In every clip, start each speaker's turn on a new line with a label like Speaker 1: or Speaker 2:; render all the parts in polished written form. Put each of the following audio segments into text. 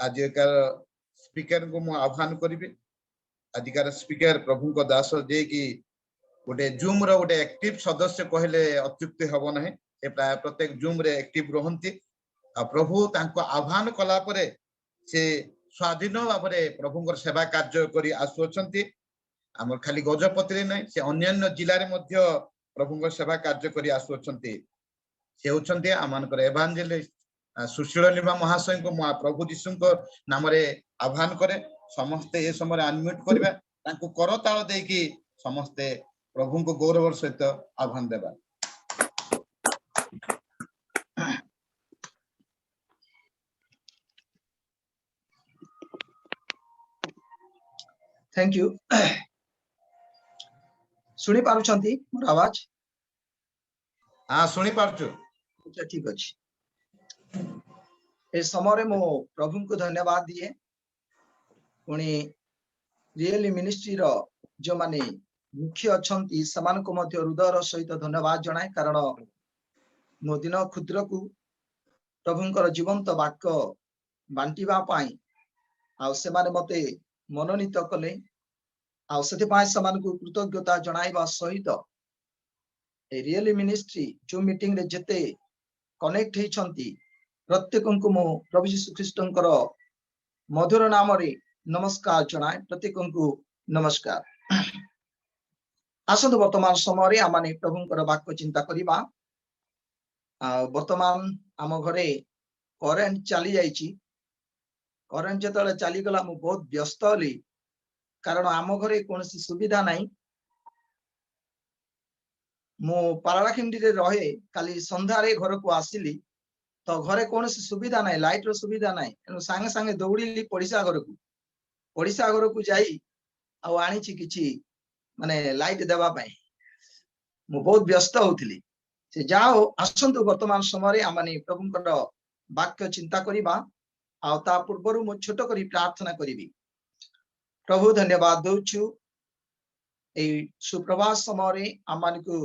Speaker 1: आजिकार speaker को मु आह्वान करी आजिकार स्पीकर प्रभु को दास जे कि गोटे जूम रो गोटे एक्टिव सदस्य कहले अत्युक्ति हबो नाही ए प्राय प्रत्येक जूम रे एक्टिव रहंती आ प्रभु तांको आह्वान कला परे से स्वाधीन भाबरे प्रभुंकर सेवा कार्य करी आसुछंती हमर खाली गजपति नै से अन्य जिल्ला रे मध्य प्रभुंकर सेवा कार्य करी आसुछंती से होछंती आमानकर एवांजेलिस्ट सुशील लिमा महाशय को प्रभु जीशु को नाम रे आह्वान करे समस्ते ए समय अनम्यूट करबा तांको करताल देकी समस्ते प्रभु को गौरव सहित आह्वान देबा।
Speaker 2: Thank you. सुनी पारुछंती मोर आवाज?
Speaker 1: हां सुनी पारछु।
Speaker 2: अच्छा ठीक अछि। ए समय मो प्रभु को धन्यवाद दिए पुणी रियली मिनिस्ट्री रो जो माने मुख्य अछंती समान को मध्य हृदयर सहित धन्यवाद जणाए कारण मो दिन क्षुद्र को प्रभुंकर जीवंत वाक्य बांटीबा पाई आ से माने मते मनोनीत कले आ सेति पाई समान को कृतज्ञता जणाइबा सहित ए रियली मिनिस्ट्री जो मीटिंग रे जते कनेक्ट हे छंती प्रत्येक को मो प्रभु यीशु ख्रीष्टंकर मधुर नाम रे नमस्कार जणाए प्रत्येक को नमस्कार। आसंत वर्तमान समय आमाने प्रभुंकर वाक्य चिंता करिबा वर्तमान आम घरे करेंट चली जाइची करेंट जतले चली गला मु बहुत व्यस्त हली कारण आम घरे कोनसी सुविधा नाही मु पारालाखिंडी रे रहे काली संध्यारे घर को आसिली तो घरे कोनसी सुविधा नाही लाइट रो सुविधा नाही एनु संगे संगे दौड़ीली पड़िसा घर को जाई आ आनी छि किछि माने लाइट देवा पाई मु बहुत व्यस्त होउथिली से जाओ आसंतु वर्तमान समय आमाने प्रभुंकर वाक्य चिंता करिबा आ ता पूर्वरु मु छोट करी प्रार्थना करिबी। प्रभु धन्यवाद दउछु ए सुप्रभात समय आमान को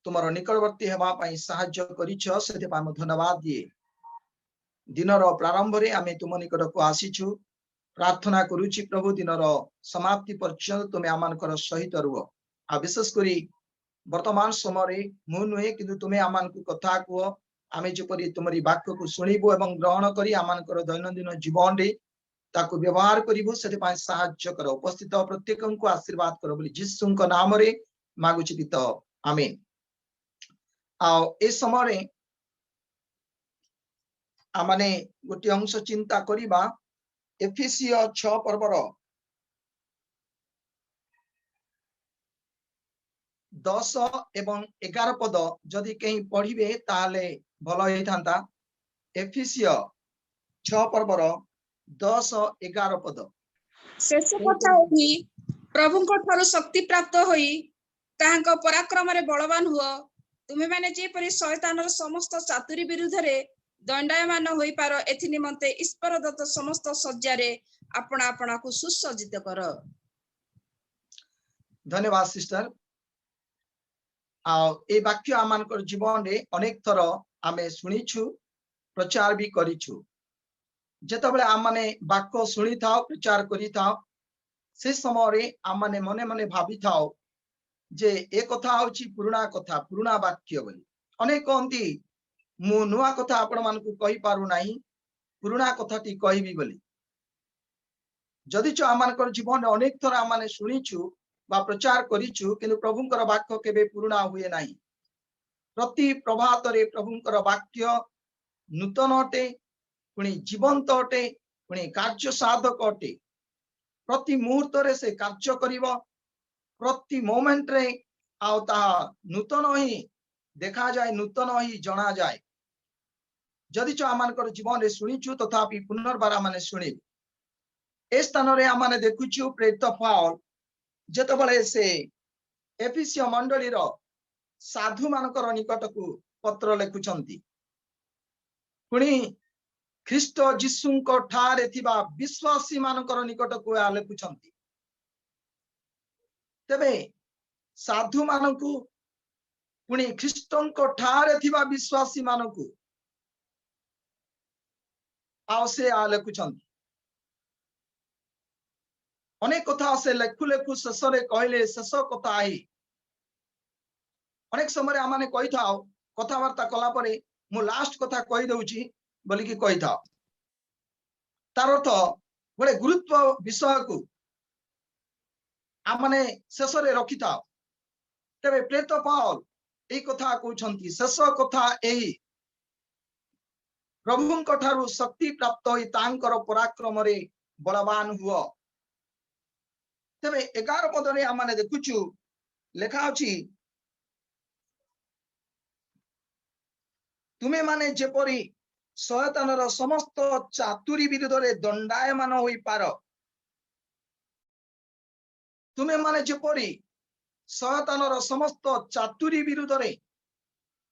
Speaker 2: तुमर निकटवर्ती हेबा पाई सहाय्य करिछ सेति पा म धन्यवाद दिए दिनर प्रारंभ रे आमे तुम निकट को आसीछु प्रार्थना करूची प्रभु दिनर समाप्ति पर्यंत तुमे आमानकर सहित रुह आ विशेष करी वर्तमान समय मु नुहे किंतु तुमे आमान को कथा को आमे जेपरि तुमरी वाक्य को सुनिबो एवं ग्रहण करी आमानकर दैनंदिन जीवन रे ताको व्यवहार करिबो सेति पाई सहाय्य कर उपस्थित प्रत्येक को आशीर्वाद कर बोली यीशु को नाम रे मागुची पिता आमीन। आ ए समय आमाने गोटे अंश चिंता करिबा एफिसियो 6 पर्वर 10 एवं 11 पद जदि कहीं पढ़िबे ताले भलो हे थांता एफिसियो 6 पर्वर 10 11 पद
Speaker 3: शेष कथा होई प्रभु को थारु शक्ति प्राप्त होई ताहांको पराक्रम रे बलवान हुओ तुमे माने जे परि शैतानर समस्त चातुरी विरुद्ध रे दंडायमान होई पारो एथि निमंते ईश्वर दत्त समस्त सज्जा रे अपना अपना को सुसज्जित कर।
Speaker 2: धन्यवाद सिस्टर। आ ए वाक्य आमानकर जीवन रे अनेक थर आमे सुनिछु प्रचार भी करिछु जेतबेले आमाने वाक्य सुनी थाओ प्रचार करी थाओ से समय रे आमाने मने मने भाबी थाओ जे ए कथा होची पुराना वाक्य बोली अनेक कहंती मु नुआ कथा आपण मान को कहि पारु नाही पुराना कथाटी कहबी बोली जदि छ आमानकर जीवन अनेक थर आमाने सुनिछु बा प्रचार करिछु किंतु प्रभुंकर वाक्य केबे पुराना हुए नाही प्रति प्रभात रे प्रभुंकर वाक्य नूतन अटे पुणी जीवंत अटे पुणी कार्य साधक अटे प्रति मुहूर्त रे से कार्य करिवो प्रति मोमेंट रे आउ ता नूतन ही देखा जाए नूतन ही जना जाए जदि छ आमानकर जीवन रे सुनिछु तथापि पुनर्बार माने सुनि ए स्थान रे आमाने देखुछु प्रेरित पौल जेतबले से एफिसियो मंडली रो साधु मानकर निकट को पत्र लेखुचंती पुणी ख्रीष्ट जीशुंको ठारे थिबा विश्वासी मानकर निकट को लेखुचंती तेबे साधु मानकु पुणी ख्रीष्टंको ठारे थिबा विश्वासी मानकु ଆଉ ସେ ଲେଖୁଛନ୍ତି ଅନେକ କଥା ସେ ଲେଖୁ ଲେଖୁ ଶେଷରେ କହିଲେ ଶେଷ କଥା ଏଇ ଅନେକ ସମୟରେ ଆମେ କହିଥାଉ କଥାବାର୍ତ୍ତା କଲା ପରେ ମୁଁ ଲାଷ୍ଟ କଥା କହି ଦଉଛି ବୋଲିକି କହିଥାଉ ତାର ଅର୍ଥ ଗୋଟେ ଗୁରୁତ୍ୱ ବିଷୟକୁ ଆମେ ଶେଷରେ ରଖିଥାଉ ତେବେ ପ୍ରେରିତ ପାଉଲ ଏଇ କଥା କହୁଛନ୍ତି ଶେଷ କଥା ଏଇ ପ୍ରଭୁଙ୍କ ଠାରୁ ଶକ୍ତି ପ୍ରାପ୍ତ ହୋଇ ତାଙ୍କର ପରାକ୍ରମରେ ବଳବାନ ହୁଅ ତେବେ 11 ପଦରେ ଆମେ ଦେଖୁଛୁ ଲେଖା ଅଛି ତୁମେ ମାନେ ଯେପରି ଶୟତାନର ସମସ୍ତ ଚାତୁରୀ ବିରୁଦ୍ଧରେ ଦଣ୍ଡାୟମାନ ହୋଇପାର ତୁମେ ମାନେ ଯେପରି ଶୟତାନର ସମସ୍ତ ଚାତୁରୀ ବିରୁଦ୍ଧରେ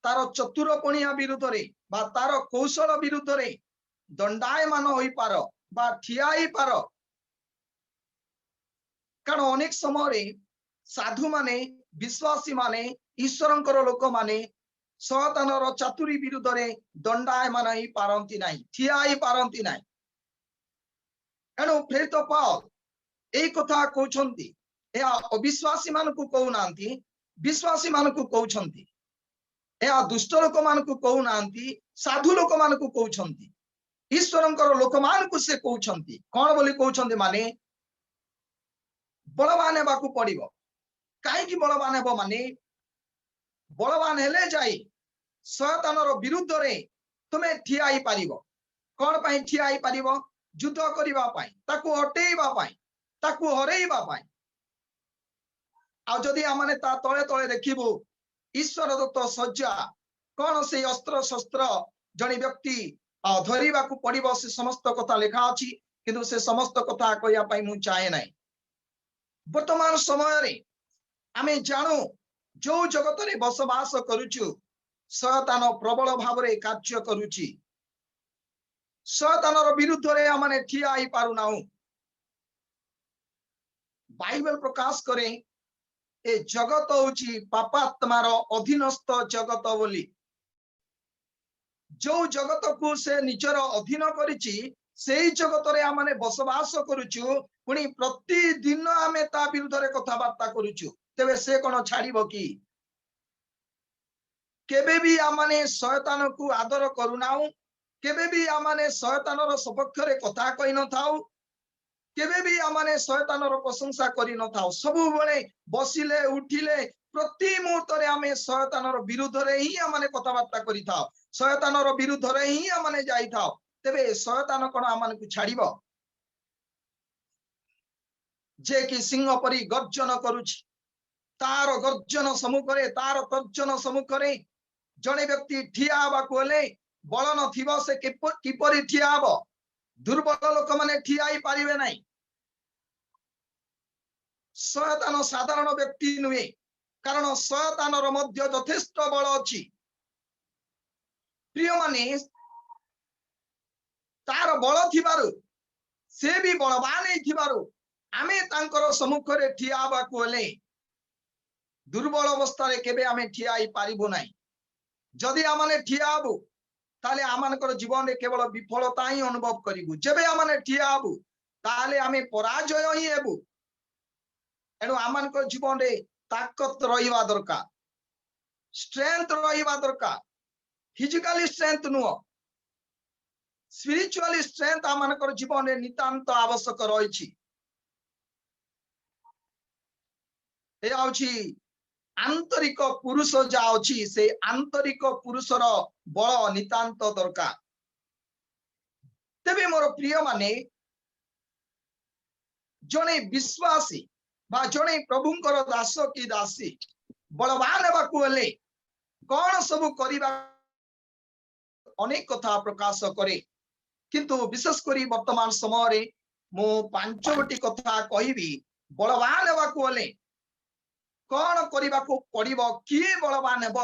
Speaker 2: ତାର ଚତୁରପଣିଆ ବିରୁଦ୍ଧରେ ବା ତାର କୌଶଳ ବିରୁଦ୍ଧରେ ଦଣ୍ଡାୟମାନ ହୋଇପାର ବା ଠିଆ ହେଇପାର କାରଣ ଅନେକ ସମୟରେ ସାଧୁ ମାନେ ବିଶ୍ୱାସୀ ମାନେ ଈଶ୍ୱରଙ୍କର ଲୋକମାନେ ଶୟତାନର ଚାତୁରୀ ବିରୁଦ୍ଧରେ ଦଣ୍ଡାୟମାନ ହେଇପାରନ୍ତି ନାହିଁ ଠିଆ ହେଇପାରନ୍ତି ନାହିଁ ଏଣୁ ପ୍ରେରିତ ପାଉଲ ଏଇ କଥା କହୁଛନ୍ତି ଏହା ଅବିଶ୍ୱାସୀ ମାନଙ୍କୁ କହୁନାହାନ୍ତି ବିଶ୍ୱାସୀ ମାନଙ୍କୁ କହୁଛନ୍ତି ଏହା ଦୁଷ୍ଟ ଲୋକମାନଙ୍କୁ କହୁନାହାନ୍ତି ସାଧୁ ଲୋକମାନଙ୍କୁ କହୁଛନ୍ତି ଈଶ୍ୱରଙ୍କର ଲୋକମାନଙ୍କୁ ସେ କହୁଛନ୍ତି କଣ ବୋଲି କହୁଛନ୍ତି ମାନେ ବଳବାନ ହେବାକୁ ପଡିବ କାହିଁକି ବଳବାନ ହେବ ମାନେ ବଳବାନ ହେଲେ ଯାଇ ଶୟତାନର ବିରୁଦ୍ଧରେ ତୁମେ ଠିଆ ହେଇପାରିବ କଣ ପାଇଁ ଠିଆ ହେଇପାରିବ ଯୁଦ୍ଧ କରିବା ପାଇଁ ତାକୁ ହଟେଇବା ପାଇଁ ତାକୁ ହରେଇବା ପାଇଁ ଆଉ ଯଦି ଆମେ ତା ତଳେ ତଳେ ଦେଖିବୁ ଈଶ୍ୱର ଦତ୍ତ ସଜ୍ଜା କଣ ସେଇ ଅସ୍ତ୍ର ଶସ୍ତ୍ର ଜଣେ ବ୍ୟକ୍ତି ଧରିବାକୁ ପଡିବ ସେ ସମସ୍ତ କଥା ଲେଖା ଅଛି କିନ୍ତୁ ସେ ସମସ୍ତ କଥା କହିବା ପାଇଁ ମୁଁ ଚାହେଁ ନାହିଁ ବର୍ତ୍ତମାନ ସମୟରେ ଆମେ ଜାଣୁ ଯୋଉ ଜଗତରେ ବସବାସ କରୁଛୁ ଶୟତାନ ପ୍ରବଳ ଭାବରେ କାର୍ଯ୍ୟ କରୁଛି ଶୟତାନର ବିରୁଦ୍ଧରେ ଆମେ ଠିଆ ହେଇପାରୁନାହୁଁ ବାଇବେଲ ପ୍ରକାଶ କରେ ଏ ଜଗତ ହଉଛି ପାପାତ୍ମାର ଅଧୀନସ୍ଥ ଜଗତ ବୋଲି ଯୋଉ ଜଗତକୁ ସେ ନିଜର ଅଧୀନ କରିଛି ସେଇ ଜଗତରେ ଆମେ ବସବାସ କରୁଛୁ ପୁଣି ପ୍ରତିଦିନ ଆମେ ତା ବିରୁଦ୍ଧରେ କଥାବାର୍ତ୍ତା କରୁଛୁ ତେବେ ସେ କଣ ଛାଡିବ କି କେବେ ବି ଆମେ ଶୟତାନକୁ ଆଦର କରୁନାହୁଁ କେବେ ବି ଆମେ ଶୟତାନର ସପକ୍ଷରେ କଥା କହିନଥାଉ କେବେ ବି ଆମେ ଶୟତାନର ପ୍ରଶଂସା କରିନଥାଉ ସବୁବେଳେ ବସିଲେ ଉଠିଲେ ପ୍ରତି ମୁହୂର୍ତ୍ତରେ ଆମେ ଶୟତାନର ବିରୁଦ୍ଧରେ ହିଁ ଆମେ କଥାବାର୍ତ୍ତା କରିଥାଉ ଶୟତାନର ବିରୁଦ୍ଧରେ ହିଁ ଆମେ ଯାଇଥାଉ ତେବେ ଶୟତାନ କଣ ଆମକୁ ଛାଡିବ ଯେ କି ସିଂହ ପରି ଗର୍ଜନ କରୁଛି ତାର ଗର୍ଜନ ସମ୍ମୁଖରେ ତାର ତର୍ଜନ ସମ୍ମୁଖରେ ଜଣେ ବ୍ୟକ୍ତି ଠିଆ ହେବାକୁ ହେଲେ ବଳ ନଥିବ ସେ କିପରି ଠିଆ ହବ ଦୁର୍ବଳ ଲୋକମାନେ ଠିଆ ହେଇପାରିବେ ନାହିଁ ଶୟତାନ ସାଧାରଣ ବ୍ୟକ୍ତି ନୁହେଁ କାରଣ ଶୟତାନର ମଧ୍ୟ ଯଥେଷ୍ଟ ବଳ ଅଛି ପ୍ରିୟମାନେ ତାର ବଳ ଥିବାରୁ ସେ ବି ବଳବାନ ହେଇଥିବାରୁ ଆମେ ତାଙ୍କର ସମ୍ମୁଖରେ ଠିଆ ହେବାକୁ ହେଲେ ଦୁର୍ବଳ ଅବସ୍ଥାରେ କେବେ ଆମେ ଠିଆ ହେଇପାରିବୁ ନାହିଁ ଯଦି ଆମେ ଠିଆ ହବୁ ତାହେଲେ ଆମମାନଙ୍କର ଜୀବନରେ କେବଳ ବିଫଳତା ହିଁ ଅନୁଭବ କରିବୁ ଯେବେ ଆମେ ଠିଆ ହବୁ ତାହେଲେ ଆମେ ପରାଜୟ ହିଁ ହେବୁ ଏଣୁ ଆମମାନଙ୍କର ଜୀବନରେ ତାକତ ରହିବା ଦରକାର ଷ୍ଟ୍ରେଂଥ ରହିବା ଦରକାର ଫିଜିକାଲି ଷ୍ଟ୍ରେଂଥ ନୁହଁ ସ୍ପିରିଚୁଆଲି ଷ୍ଟ୍ରେଂଥ ଆମମାନଙ୍କର ଜୀବନରେ ନିତାନ୍ତ ଆବଶ୍ୟକ ରହିଛି ଏହା ହେଉଛି ଆନ୍ତରିକ ପୁରୁଷ ଯାହା ଅଛି ସେ ଆନ୍ତରିକ ପୁରୁଷର ବଳ ନିତାନ୍ତ ଦରକାର ତେବେ ମୋର ପ୍ରିୟ ମାନେ ଜଣେ ବିଶ୍ୱାସୀ ବା ଜଣେ ପ୍ରଭୁଙ୍କର ଦାସ କି ଦାସୀ ବଳବାନ ହେବାକୁ ହେଲେ କଣ ସବୁ କରିବା ଅନେକ କଥା ପ୍ରକାଶ କରେ କିନ୍ତୁ ବିଶେଷ କରି ବର୍ତ୍ତମାନ ସମୟରେ ମୁଁ 5ଟି କଥା କହିବି ବଳବାନ ହେବାକୁ ହେଲେ କଣ କରିବାକୁ ପଡିବ କିଏ ବଳବାନ ହେବ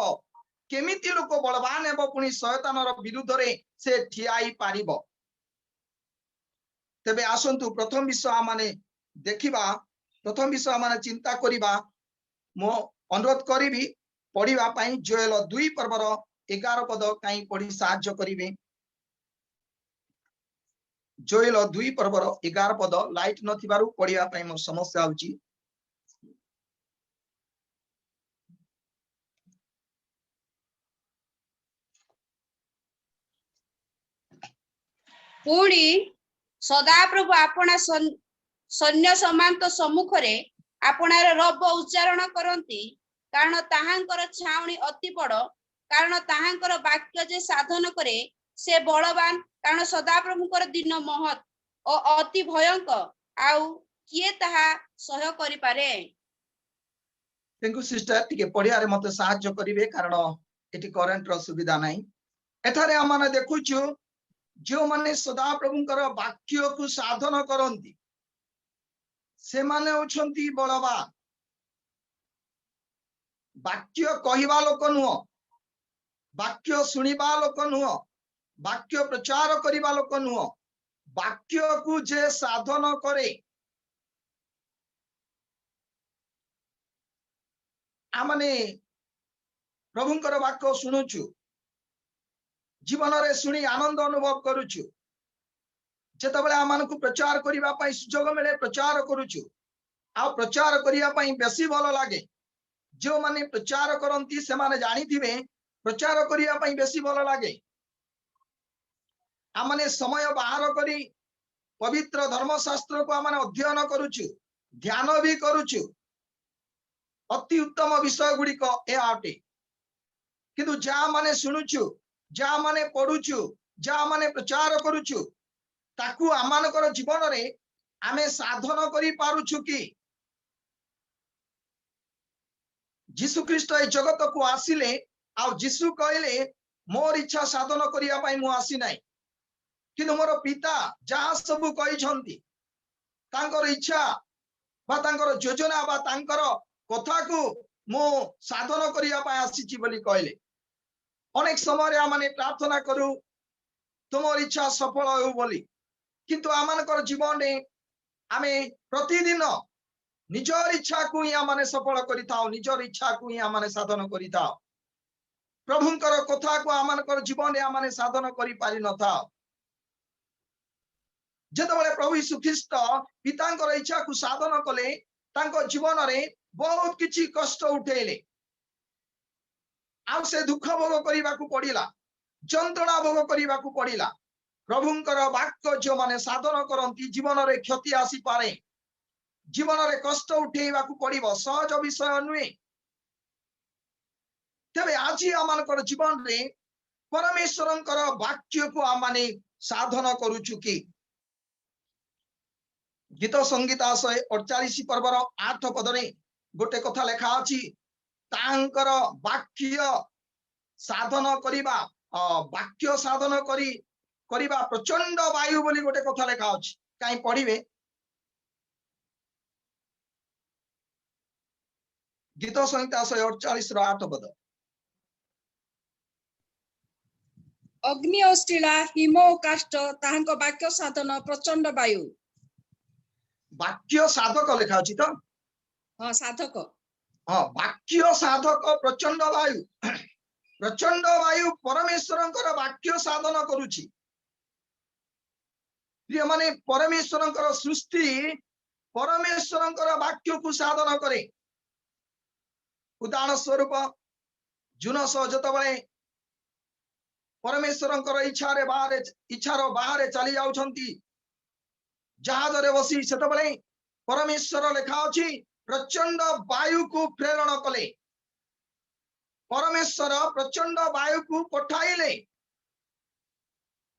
Speaker 2: କେମିତି ଲୋକ ବଳବାନ ହେବ ପୁଣି ଶୟତାନର ବିରୁଦ୍ଧରେ ସେ ଠିଆ ହେଇପାରିବ ତେବେ ଆସନ୍ତୁ ପ୍ରଥମ ବିଷୟ ଆମେ ଦେଖିବା ପ୍ରଥମ ବିଷୟ ଆମେ ଚିନ୍ତା କରିବା ମୁଁ ଅନୁରୋଧ କରିବି ପଢିବା ପାଇଁ ଜୋଏଲ 2 ପର୍ବର 11 ପଦ କାଇଁ ପଢି ସାହାଯ୍ୟ କରିବେ जोएल 2 पर्वर 11 पद लाइट नथिबारु पढिया पई मो समस्या होची।
Speaker 3: पुणी सदाप्रभु आपणा सैन्य समांत सम्मुखरे आपणार रब उच्चारण करती, कारण ताहांकर छाउणी अति बड़, कारण ताहांकर वाक्य जे साधन करे से बलवान, कारण सदाप्रभुकर दिन महत और अति भयंकर, आउ किए ताहा सह्य करि पारे।
Speaker 2: थैंक यू सिस्टर, टिके पढिया रे मते सहाय्य करिवे, कारण एटी करंट रो सुविधा नाही। एठारे आमाने देखुछु जो माने सदा प्रभुंकर वाक्य को साधन करंती से माने होछंती बलवान। वाक्य कहिबा लोक नुह, वाक्य सुनिबा लोक नुह, वाक्य प्रचार करिबा लोक नुह, वाक्य को जे साधन करे। आमने प्रभुंकर वाक्य सुनुछु, जीवन रे सुनी आनंद अनुभव करूछु, जेतबेले आमानकु प्रचार करिबा पई सुजोग मिले प्रचार करूछु। आ प्रचार करिया पई बेसी भलो लागे। जो माने प्रचार करंती से माने जानी थिबे प्रचार करिया पई बेसी भलो लागे। आमने समय बाहर करी पवित्र धर्मशास्त्र को आमने अध्ययन करूछु, ध्यान भी करूछु। अति उत्तम विषय गुडी को ए आटे, किंतु जा माने सुनुछु, जा माने पढुछु, जा माने प्रचार करूछु, ताकू आमानकर जीवन रे आमे साधन करी पारुछु कि? जीशु ख्रीष्ट ए जगत को आसिले, आ जीशु कहले मोर इच्छा साधन करिया पई मु आसी नाही, किंतु मोर पिता जहा सब कहि छंती तांकर इच्छा बा तांकर योजना बा तांकर कथा को मु साधन करिया पई आसीची बोली कहले। अनेक समय रे आमाने प्रार्थना करू तुमर इच्छा सफल हो बोली, किंतु आमानकर जीवन रे आमे प्रतिदिन निजर इच्छा को ही आमाने सफल करि थाओ, निजर इच्छा को ही आमाने साधन करि थाओ। प्रभुंकर कथा को आमानकर जीवन रे आमाने साधन करि पारि न थाओ। जेतबेले प्रभु यीशु ख्रीष्ट पितांकर इच्छा को साधन कले, तांको जीवन रे बहुत किछि कष्ट उठेले, आ से दुख भोग करिबा को पड़िला, जंत्रणा भोग करिबा को पड़िला। प्रभुंकर वाक्य जो माने साधन करंती जीवन रे क्षति आसी पारे, जीवन रे कष्ट उठेबा को पड़िबो, सहज विषय नुहे। तबे आज आमानकर जीवन रे परमेश्वरंकर वाक्य को आमाने साधन करूछु कि? गीत संगीता 148 पर्वर 8 पदरे गोटे कथा लेखा अछि, तांकर वाक्य साधन करिबा, वाक्य साधन करिबा प्रचंड वायु बोली गोटे कथा लेखा अछि। काई पढिबे? गीत संहिता 148 रो 8 पद।
Speaker 3: अग्नि और शिला हिम और काष्ठ ताहांको वाक्य साधन प्रचंड वायु।
Speaker 2: वाक्य साधक लेखा अछि तो?
Speaker 3: हाँ साधक।
Speaker 2: हाँ, वाक्य साधक प्रचंड वायु। प्रचंड वायु परमेश्वरंकर वाक्य साधन करूछि। प्रिय माने परमेश्वरंकर सृष्टि परमेश्वरंकर वाक्य को साधन करे। उदाहरण स्वरूप जुनस जतबेले परमेश्वरंकर इच्छार बाहर चली जाउछंती जहाज रे बसी, सेतबेले परमेश्वर लेखा अछि प्रचंड वायु को प्रेरण कले। परमेश्वर प्रचंड वायु को पठाइले,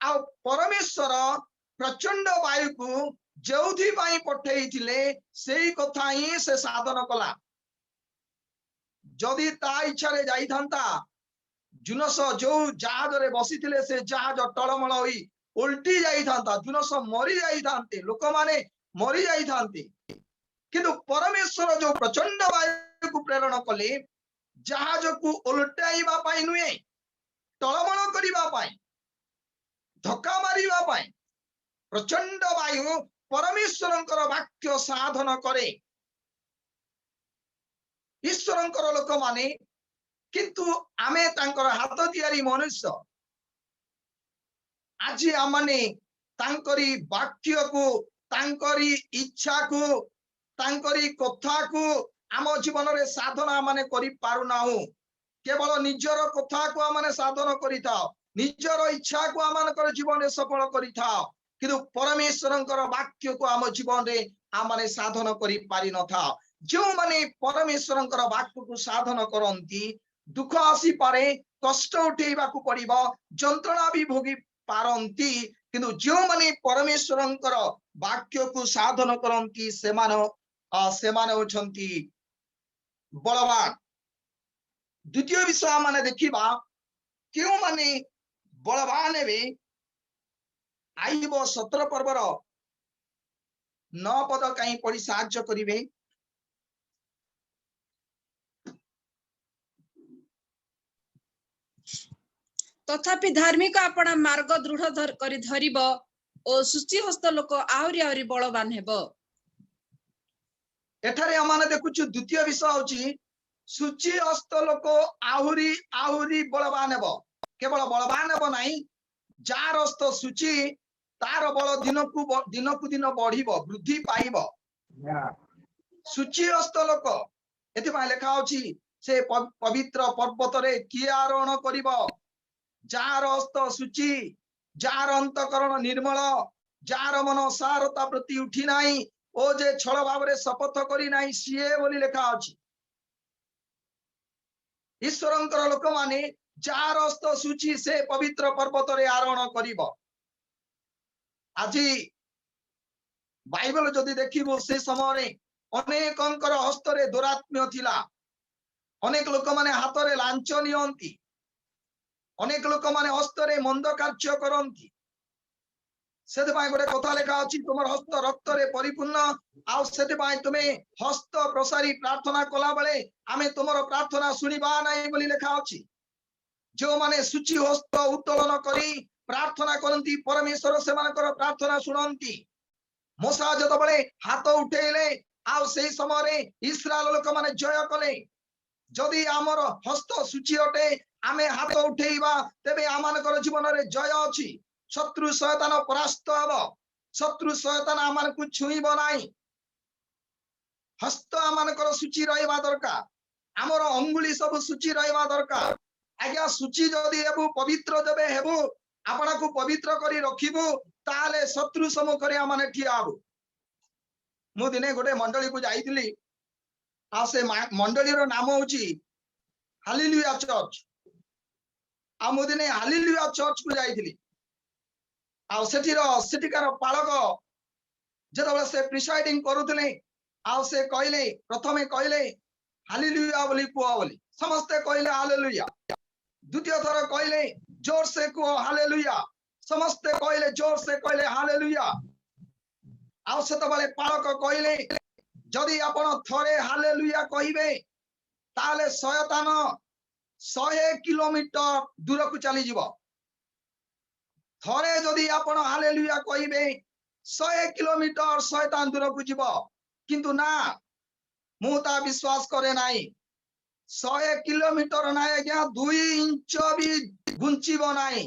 Speaker 2: आ परमेश्वर प्रचंड वायु को जोथि पाई पठेइथिले सेही कथा ही से साधन कला। जदि ता इच्छा रे जाई थांता, जुनस जो जहाज रे बसिथिले से जहाज टळमळ होई उल्टी जाई थांता, जुनस मरी जाई थांते, लोक माने मरी जाई थांते। किंतु परमेश्वर जो प्रचंड वायु को प्रेरण कले जहाज को उल्टाइबा पाई नुहे, टळमळ करिबा पाई, धक्का मारिबा पाई। प्रचंड वायु परमेश्वरंकर वाक्य साधन करे। ईश्वरंकर लोक माने किंतु आमे तांकर हाथ तियारी मनुष्य। आज आमाने तांकरी वाक्य को तांकरी इच्छा को तांकरी कथा को आम जीवन रे साधना माने करि पारु नाहु केवल निजर कथा को आमने साधन करि थाओ निजर इच्छा को आमनकर जीवन रे सफल करि थाओ किंतु परमेश्वरंकर वाक्य को आम जीवन रे आमने साधन करि पारि न थाओ जो माने परमेश्वरंकर वाक्य को साधन करंती दुख आसी पारे कष्ट उठेबा को पड़िबो जंत्रणा भी भोगी पारंती किंतु जो माने परमेश्वरंकर वाक्य को साधन करंती सेमाने होछंती बलवान। द्वितीय विषय माने देखिबा क्यों माने बलवान हेबे आइब 17 पर्वर 9 पद कहीं पढ़ी साहाय्य करिवे।
Speaker 3: तथापि धार्मिक आपण मार्ग दृढ़ करी धरिब ओ सुचि हस्त लोक आहुरी आहुरी बलवान हेबो।
Speaker 2: एठारे हमने देखुछु द्वितीय विषय होची सुचि हस्त लोक आहुरी आहुरी बलवान हेबो। केवल बलवान हेबो नाही जार हस्त सुचि तार बल दिनकु दिन बढ़िबो वृद्धि पाइबो। सुचि हस्त लोक एथि लेखा होची से पवित्र पर्वत रे किए आरोहण करिबो जार हस्त सुचि जार अंतकरण निर्मल जार मन सारता प्रति उठी नाही ओ जे छल भाव रे शपथ करी नाही सीए बोली लेखा अछि। ईश्वरंकर लोक माने जार हस्त सुचि से पवित्र पर्वत रे आरोहण करिबो। आजी बाइबल जदि देखिबो से समय अनेकंकर हस्त रे दुरात्म्य थिला अनेक लोक माने हाथ रे लांच नियंती अनेक लोक माने हस्त रे मंद कार्य करंती सेते पाए गोटे कथा लेखा अछि तुमर हस्त रक्त रे परिपूर्ण आ सेते पाए तुमे हस्त प्रसारी प्रार्थना कला बेले आमे तुमर प्रार्थना सुनिबा नाही बोली लेखा अछि। जो माने सुचि हस्त उत्तोलन करी प्रार्थना करंती परमेश्वर से मानकर प्रार्थना सुनंती। मूसा जत बेले हाथ उठेले आ सेही समय रे इस्राएल लोक माने जय कले जदि आमर हस्त सुचि अटे आमे हाथ उठेइबा तेबे आमानकर जीवन रे जय अछि। शत्रु शयतान परास्त हबो शत्रु शयतान आमान को छुईबो नाही। हस्त आमानकर सुचि रहइबा दरकार आमर अंगुली सब सुचि रहइबा दरकार। आज्ञा सुचि जदि हेबु पवित्र जबे हेबु आपना को पवित्र करी रखिबु ताले शत्रु सम्मुखरे आमाने ठिया हबु। मु दिने गोटे मंडली को जाईतिली आ से मंडली रो नाम होची हालेलुया चर्च। आ मु दिने हालेलुया चर्च को जाईतिली आ सेठिकार पालक जतबे से प्रिसाइडिंग करूतले आ से कहले प्रथमे कहले हालेलुया बोली कुआ बोली समस्ते कहले हालेलुया। द्वितीय थर कहले जोर से कुओ हालेलुया समस्ते कहले जोर से कहले हालेलुया। आ सेतबेले पालक कहले जदि आपण थरे हालेलुया कहिबे ताले शयतान 100 किलोमीटर दूर को चली जीवो। थरे जदि आपण हालेलुया कहिबे 100 किलोमीटर शयतान दूर को जीवो किंतु ना मु ता विश्वास करे नाही 100 किलोमीटर ना आज्ञा 2 इंच भी घुंचीबो नाही।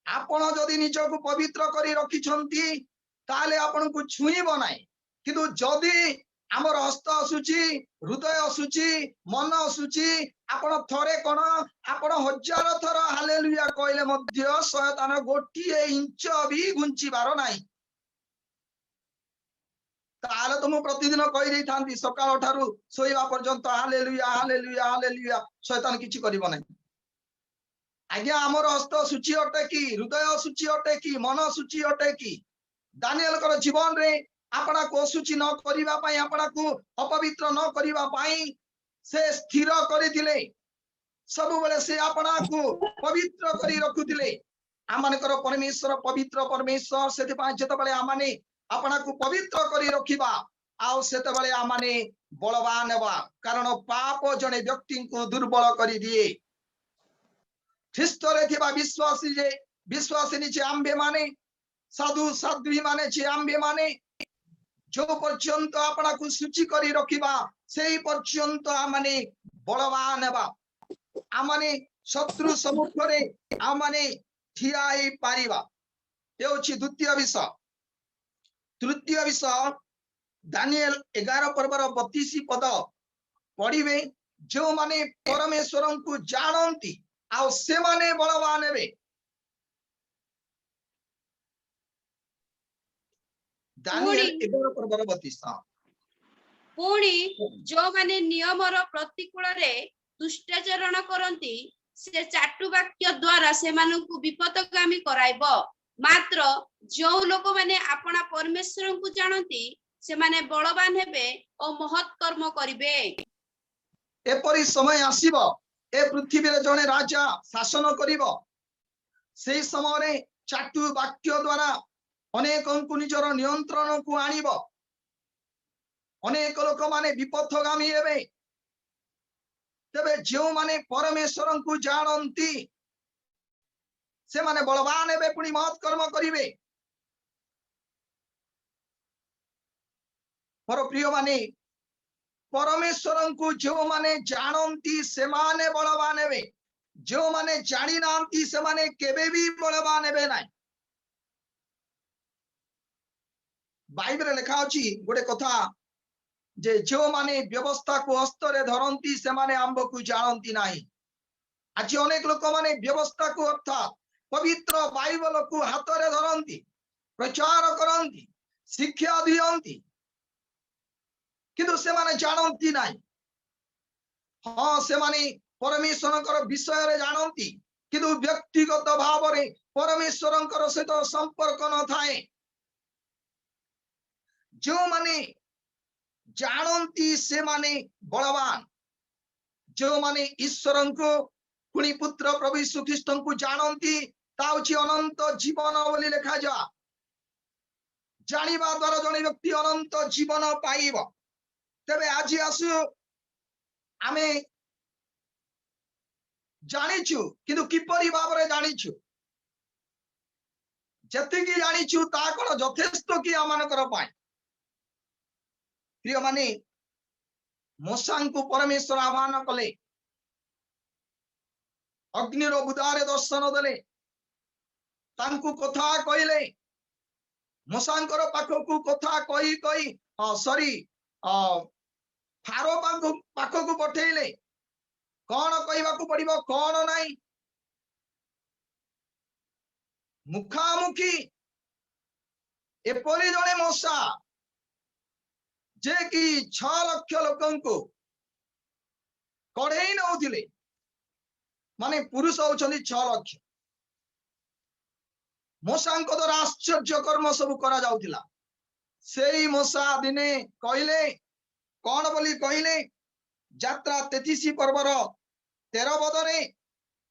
Speaker 2: आपण जदि निजको पवित्र करी रखिछंती ताले आपण को छुईबो नाही किंतु जदि आमर हस्त असुची हृदय असुची मन असुची आपण थरे कोन आपण 1000 थर हालेलुया कहले मध्य शयतान गोटिए इंच भी घुंचीबार नाही। ताले तुम प्रतिदिन कहि दै थांती सकाळ ठारू सोइबा पर्यंत हालेलुया हालेलुया हालेलुया शयतान किछि करिबो नाही। आज्ञा आमर हस्त सूची अटे कि हृदय सूची अटे कि मन सूची अटे कि दानिएल कर जीवन रे आपना को सूची न करिबा पई आपना को अपवित्र न करिबा पई से स्थिर करि दिले सब बेले से आपना को पवित्र करी रखुतिले। आमानकर परमेश्वर पवित्र परमेश्वर सेते पई जते बेले आमाने आपना को पवित्र करी रखिबा आउ सेते बेले आमाने बलवान हेबा कारण पाप जने व्यक्ति को दुर्बल करी दिए। ख्रीष्ट रे थिबा विश्वासी जे आम्बे माने साधु साध्वी माने जे आम्बे माने जो पर्यंत आपना को सूची करी रखिबा सेही पर्यंत आमाने बलवान हेबा आमाने शत्रु सम्मुखरे आमाने ठिया हे पारिबा। द्वितीय विषय तृतीय विषय दानिएल 11 पर्वर 32 पद पढ़िबे जो माने परमेश्वर को जानती आ से माने बलवान हेबे। दानिएल 11 पर्वर 32
Speaker 3: पुणी जो माने नियमर प्रतिकूल रे दुष्टाचरण करती से चाटु वाक्य द्वारा से मानकु विपदगामी कराइबो। मात्र जो लोक माने अपना परमेश्वर को जानती से माने बलवान हेबे और महत् कर्म करिवे।
Speaker 2: एपरी समय आसीबो ए पृथ्वी रे जने राजा शासन करिबो सेही समय रे चाटु वाक्य द्वारा अनेक को निजर नियंत्रण को आनिबो। अनेक लोक माने विपथगामी हेबे। तबे जो माने परमेश्वर को जानती से माने बलवान हेबे पुणी महत् कर्म करिवे। मोर प्रिय माने परमेश्वर को जो माने जानती से माने बलवान हेबे। जो माने जानी नांती से माने केबे भी बलवान हेबे नाही। बाइबल लिखा अछि गोटे कथा जे जो माने व्यवस्था को हस्तरे धरती से माने आंब को जानती नाही। आज अनेक लोक माने व्यवस्था को अर्थात पवित्र बाइबल को हाथरे धरती प्रचार करती शिक्षा दियंती किंतु से माने जानती नाही। हाँ से माने परमेश्वर विषय रे जानती किंतु व्यक्तिगत भाव रे परमेश्वर सहित संपर्क न थाए। जो माने जानती से माने बलवान। जो माने ईश्वर को पुणी पुत्र प्रभु यीशु ख्रीष्ट को जानती ताउची अनंत जीवन बोली लिखा जा। जानिबा द्वारा जने व्यक्ति अनंत जीवन पाइब। तबे आज आसु आमे जानिछु किंतु किपरि भाव रे जानिछु जतिकी जानिछु ता कोन यथेष्ट कि आमानकर पाई। प्रिय माने मूसा को परमेश्वर आह्वान कले अग्नि रो बुदारे दर्शन देले तांकु कथा कहले मूसांकर पाखकु कथा कही कही सॉरी फारो पाखकु पठेले कौन कहबाकू पड़िबो कौन नहीं मुखामुखी एपरी जने मूसा जे कि 6 लाख लोकन को कढ़ेई नौथिले माने पुरुष होचंदी 6 लाख। मूसांको द्वारा आश्चर्य कर्म सब करा जाउथिला। सेई मूसा दिने कहले कौन बोली कहले यात्रा 33 पर्वर 13 पदरे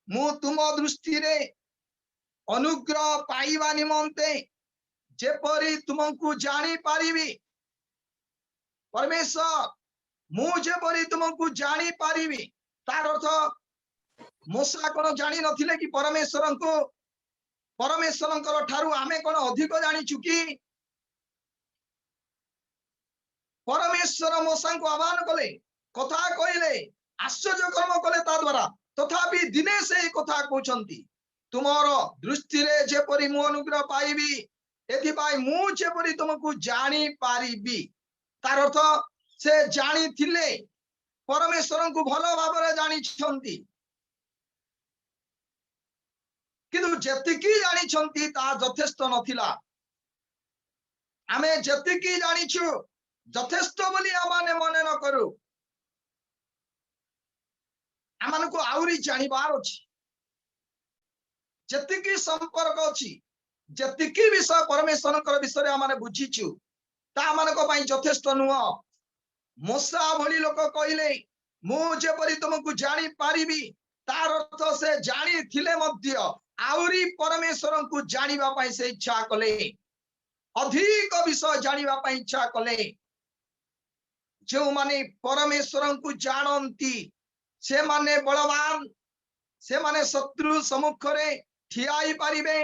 Speaker 2: मु तुम दृष्टि रे अनुग्रह पाइबा निमंते जेपरी तुमको जानी पारिबी। परमेश्वर मु जेपरी तुमको जानी पारिबी तार अर्थ मूसा कोन जानी नथिले कि परमेश्वरंकर ठारू आमे कोन अधिक जानिछु कि। परमेश्वर मूसा को आह्वान कले कथा कहले आश्चर्य कर्म कले ता द्वारा तथापि दिने से कथा कहउछंती तुमर दृष्टि रे जेपरी मु अनुग्रह पाइबी एथि पाई मु जेपरी तुमको जानी पारिबी। तार अर्थ से जानी थिले परमेश्वर को भलो भाव रे जानी छंती किंतु जतिकी जानी छंती ता यथेष्ट नथिला। आमे जतिकी जानिछु यथेष्ट बोली आमाने मने न करू आमान को आउरी जानिबार अछि। जतिकी संपर्क अछि जतिकी विषय परमेश्वरकर विषय आमाने बुझिछु ता आमान को पई यथेष्ट नुह। मूसा भली लोक कहले मु जेपरी तुमको जानी पारिबी तार अर्थ से जानी थिले मध्य आउरी परमेश्वर को जानिबा पई से इच्छा कले अधिक विषय जानिबा पई इच्छा कले। जो माने परमेश्वर को जानती से माने बलवान से माने शत्रु सम्मुख रे ठियाई पारिबे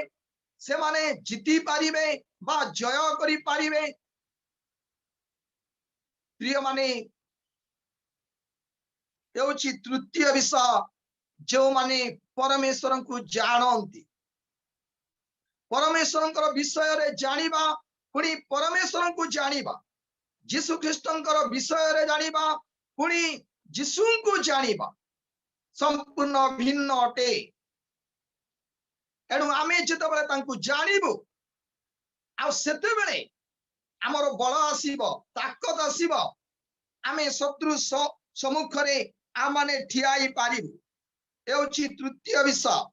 Speaker 2: से माने जीती पारिबे बा जय करी पारिबे। प्रिय माने एउची तृतीय विषय जो माने परमेश्वर को जानती परमेश्वर विषय रे जानिबा पुणी परमेश्वर को जानिबा जीशु ख्रीष्टंकर विषय रे जानिबा पुणी जीशु को जानिबा संपूर्ण भिन्न अटे। एणु आमे जेतेबेले तांकु जानिबु आ सेतेबेले हमर बल आसीबो ताकत आसीबो आमे शत्रु सम्मुखरे आमाने ठियाई पारिबु। एउची तृतीय विषय।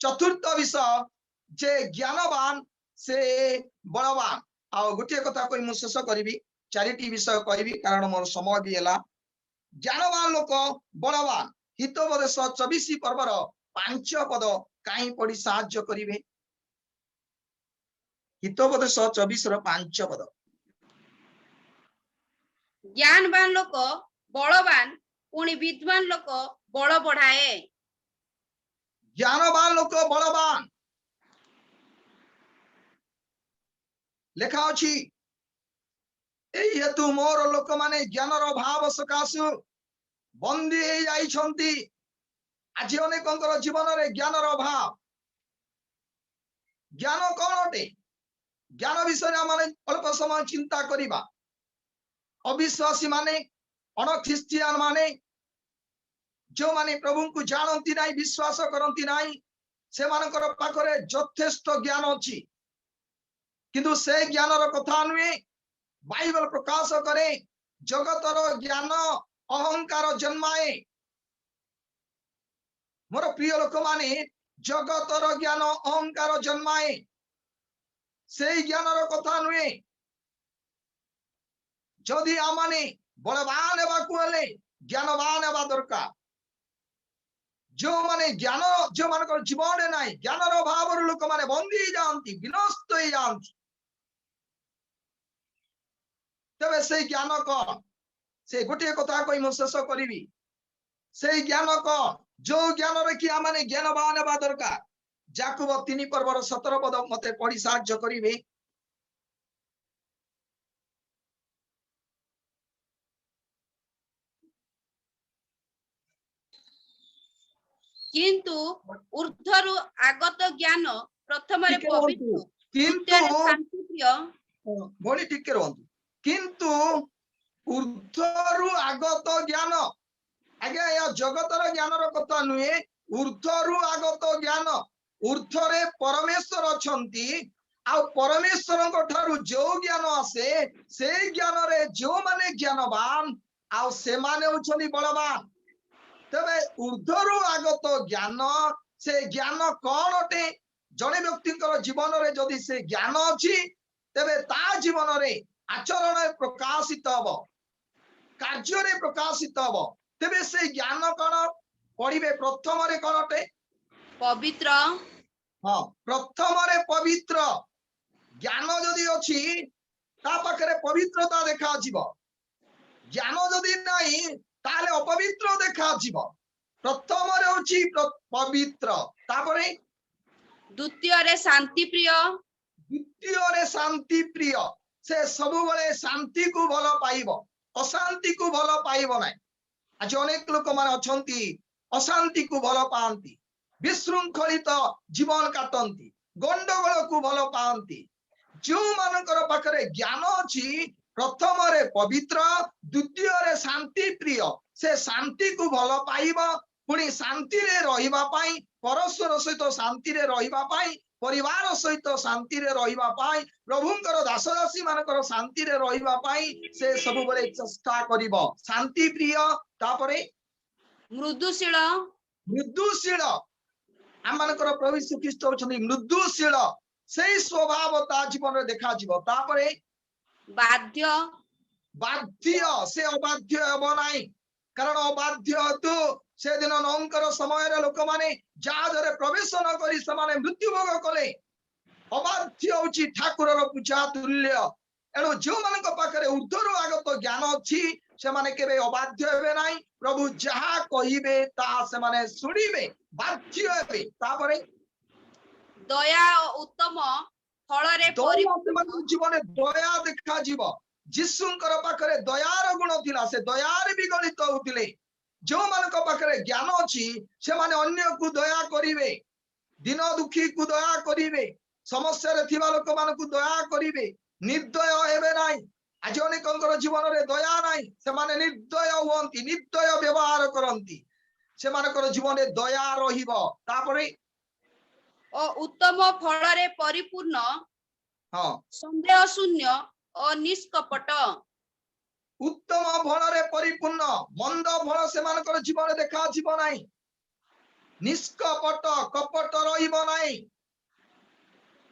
Speaker 2: चतुर्थ विषय जे ज्ञानवान से बलवान। आ गोटे कथा कोइ मु शेष करिवि चारिटी विषय कहबी कारण मोर समय भी हैला। ज्ञानवान लोक बलवान हितोपदेश 24 पर्वर 5 पद काई पढ़ी साहाय्य करिवे। हितोपदेश 24 रो 5 पद।
Speaker 3: ज्ञानवान लोक बलवान पुणी विद्वान लोक बल बढ़ाए।
Speaker 2: ज्ञानवान लोक बलवान लेखा अछि एई हेतु मोर लोक माने ज्ञानर अभाव सकाशु बंदी हे जाइछंती। आज अनेकंकर जीवन रे ज्ञानर अभाव। ज्ञान कौन अटे? ज्ञान विषय माने अल्प समय चिंता करिबा। अविश्वासी माने अनख्रिस्टियन माने जो माने प्रभु को जानती नहीं विश्वास करती नहीं से मानकर पाखरे यथेष्ट ज्ञान अछि किंतु से ज्ञानर कथा नुहे। बाइबल प्रकाश करे जगतर ज्ञान अहंकार जन्माए। मोर प्रिय लोक माने जगतर ज्ञान अहंकार जन्माए से ज्ञानर कथा नुहे। जदि आमाने बलवान हेबाकु हेले ज्ञानवान हेबा दरकार। जो माने ज्ञान जो मानकर जीवन नहीं ज्ञानर अभाव लोक माने बंदी जानती विनष्ट हो जानती। तबे से ज्ञान कौन? से गोटे कथा कोई मु शेष करिवि। से ज्ञान कौन? जो ज्ञान रे कि आमाने ज्ञानवान हेबा दरकार। याकूब 3 पर्वर 17 पद मते पढ़ी साहाय्य करिवे।
Speaker 3: किंतु ऊर्ध्वरु आगत ज्ञान प्रथमरे पवित्र
Speaker 2: किंतु
Speaker 3: शांतिप्रिय
Speaker 2: भोली टिके रहंतु। किंतु ऊर्ध्वरु आगत ज्ञान आगे या जगतर ज्ञानर कथा नुहे। ऊर्ध्वरु आगत ज्ञान ऊर्ध्वरे परमेश्वर अछंती आ परमेश्वर ठारू जो ज्ञान आसे से ज्ञान रे जो माने ज्ञानवान आ से माने उछनी बलवान। तबे ऊर्ध्वरु आगत ज्ञान से ज्ञान कौन अटे? जने व्यक्तिकर जीवन रे जदि से ज्ञान अछि तबे ता जीवन रे आचरण प्रकाशित हबो कार्य रे प्रकाशित हबो। तबे से ज्ञान कौन पढ़िबे? प्रथम रे कौन अटे?
Speaker 3: पवित्र।
Speaker 2: हाँ प्रथम रे पवित्र ज्ञान जदि अछि ता पाखरे पवित्रता देखा जीव। ज्ञान जदि नहीं ताले अपवित्र देखा जीव। प्रथम रे होछि पवित्र तापरे
Speaker 3: द्वितीय रे शांति प्रिय।
Speaker 2: द्वितीय रे शांति प्रिय से सबु बले शांति को भलो पाइबो अशांति को भलो पाइबो नै। आज अनेक लोक माने अछंती अशांति को भलो पांती विशृंखलित जीवन काटंती गंडगोल को भलो पांती। जो मानकर पाखरे ज्ञान अछि प्रथम रे पवित्र द्वितीय रे शांति प्रिय से शांति को भलो पाइबो पुणी शांति रे रहिबा पाई परस्पर सहित शांति रे रहिबा पाई परिवार सहित शांति रे रहिबा पाई प्रभुंकर दासदासी मानकर शांति रे रहिबा पाई से सब बले चेष्टा करिवो। शांति प्रिय तापरे
Speaker 3: मृदुशील।
Speaker 2: मृदुशील आमानकर प्रभु यीशु ख्रीष्ट होछनी मृदुशील सेही स्वभाव ता जीवन रे देखा जीवो। तापरे
Speaker 3: बाध्य।
Speaker 2: बाध्य से अबाध्य हेबो नाही कारण अबाध्य हेतु से दिन नंकर समय रे लोक माने जहाज रे प्रवेश न करी से माने मृत्यु भोग कले। अबाध्य होची ठाकुर रो पूजा तुल्य। एनो जो मानक पाखरे ऊर्ध्वरु आगत ज्ञान अछि से माने केबे अबाध्य हेबे नाही। प्रभु जहा कहिबे ता से माने सुनिबे बाध्य हेबे। तापरे
Speaker 3: दया उत्तम फल रे परिपूर्ण
Speaker 2: जीवन दया देखा जीव। जीशुंकर पाखरे दयार गुण थिला से दयार भी गणित होतिले। जो मानक पाखरे ज्ञान अछि से माने अन्य को दया करिवे दिन दुखी को दया करिवे समस्या रे थिबा लोक मानकु दया करिवे निर्दय हेबे नाही आज अनेकंकर जीवन रे दया नाही से माने निर्दय हुअंती निर्दय व्यवहार करंती से मानकर जीवन रे दया रहिबो तापरे
Speaker 3: ଓ ଉତ୍ତମ ଫଳରେ ପରିପୂର୍ଣ୍ଣ
Speaker 2: हां
Speaker 3: ସନ୍ଦେହ ଶୂନ୍ୟ ଓ ନିଷ୍କପଟ
Speaker 2: उत्तम फल रे परिपूर्ण मंद फल से मानकर जीवन देखा जीव नाही निष्कपट कपट रहिबो नाही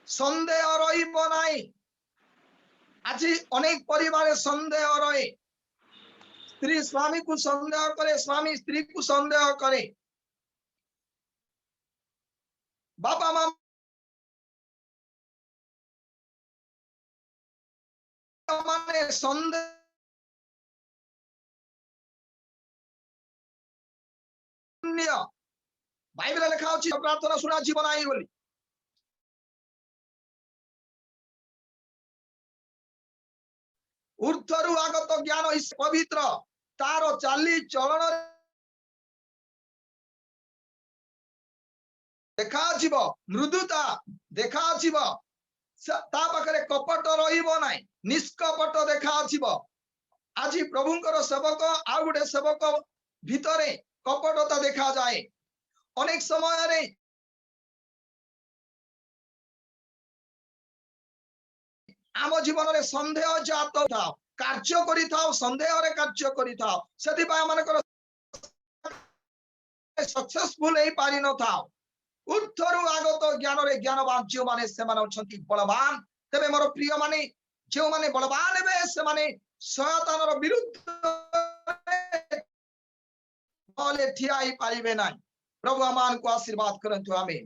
Speaker 2: संदेह रहिबो नाही आज अनेक परिवार संदेह रहे स्त्री स्वामी को संदेह करे स्वामी स्त्री को संदेह करे बापा माँ माने संदेह बाइबल लिखा अछि प्रार्थना सुना जीवन आई बोली ऊर्ध्वरु आगत ज्ञान इस पवित्र तार चाली चलन देखा जीव मृदुता देखा जीव ता पाखरे कपट रहिबो नाही निष्कपट देखा जीव आज प्रभुंकर सेवक आ गुटे सेवक भितरे कपटता देखा जाए अनेक समय रे आम जीवन रे संदेह जात थाओ कार्य करि थाओ संदेह रे कार्य करि थाओ सेति बा मानकर सक्सेसफुल हे पारि न थाओ ऊर्ध्वरु आगत ज्ञान रे ज्ञानवान जो माने से माने अछंती बलवान तबे मोर प्रिय माने जो माने बलवान हेबे से माने शयतानर विरुद्ध ठिया ही पारिबे नाही प्रभु अमान को आशीर्वाद करंतु आमीन।